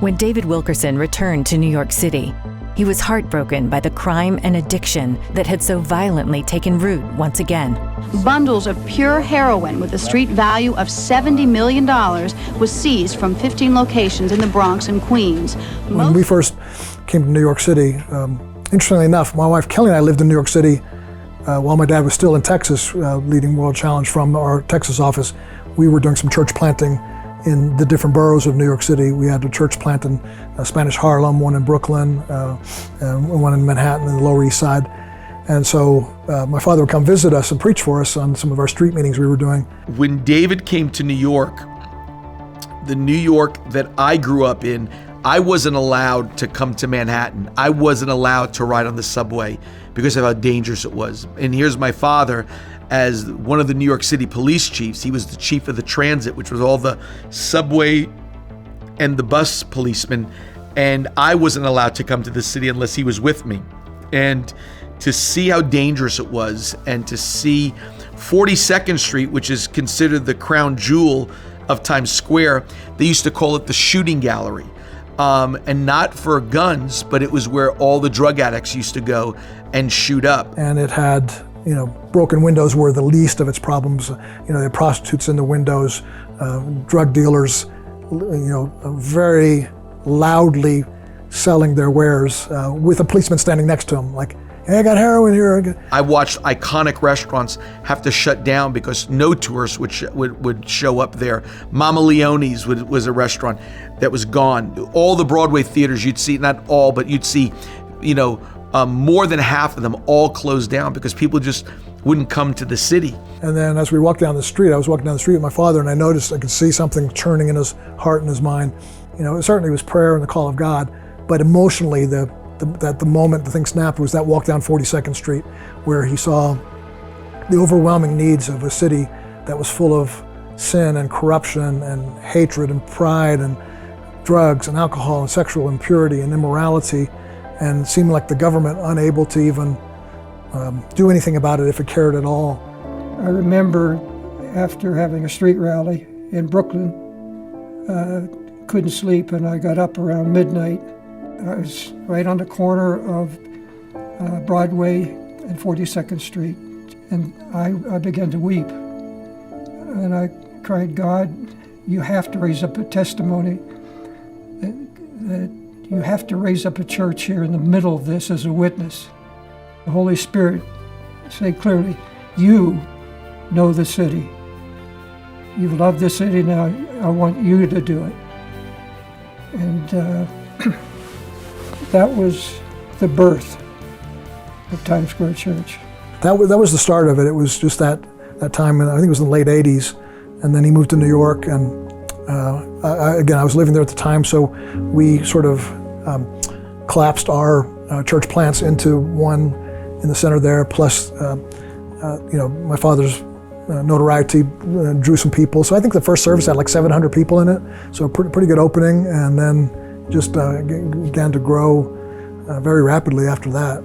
When David Wilkerson returned to New York City, he was heartbroken by the crime and addiction that had so violently taken root once again. Bundles of pure heroin with a street value of $70 million was seized from 15 locations in the Bronx and Queens. When we first came to New York City, interestingly enough, my wife Kelly and I lived in New York City while my dad was still in Texas, leading World Challenge from our Texas office. We were doing some church planting in the different boroughs of New York City. We had a church plant in Spanish Harlem, one in Brooklyn, and one in Manhattan and the Lower East Side. And so my father would come visit us and preach for us on some of our street meetings we were doing. When David came to New York, the New York that I grew up in, I wasn't allowed to come to Manhattan. I wasn't allowed to ride on the subway because of how dangerous it was. And here's my father as one of the New York City police chiefs. He was the chief of the transit, which was all the subway and the bus policemen. And I wasn't allowed to come to the city unless he was with me. And to see how dangerous it was, and to see 42nd Street, which is considered the crown jewel of Times Square, they used to call it the shooting gallery. And not for guns, but it was where all the drug addicts used to go and shoot up. And it had, broken windows were the least of its problems. There were prostitutes in the windows, drug dealers, very loudly selling their wares with a policeman standing next to them, like, hey, I got heroin here. I watched iconic restaurants have to shut down because no tourists would show up there. Mama Leone's was a restaurant that was gone. All the Broadway theaters you'd see, not all, but you'd see, more than half of them all closed down because people just wouldn't come to the city. And then as we walked down the street, I was walking down the street with my father, and I noticed I could see something churning in his heart and his mind. It certainly was prayer and the call of God, but emotionally, the moment the thing snapped was that walk down 42nd Street, where he saw the overwhelming needs of a city that was full of sin and corruption and hatred and pride and drugs and alcohol and sexual impurity and immorality, and seemed like the government unable to even do anything about it if it cared at all. I remember after having a street rally in Brooklyn, couldn't sleep, and I got up around midnight. I was right on the corner of Broadway and 42nd Street, and I began to weep. And I cried, God, you have to raise up a testimony, that you have to raise up a church here in the middle of this as a witness. The Holy Spirit said clearly, you know the city. You've loved the city, now I want you to do it. And that was the birth of Times Square Church. That was the start of it. It was just that time, I think it was in the late 80s, and then he moved to New York, and I was living there at the time, so we sort of collapsed our church plants into one in the center there, plus my father's notoriety drew some people. So I think the first service had like 700 people in it, so pretty good opening, and then just began to grow very rapidly after that.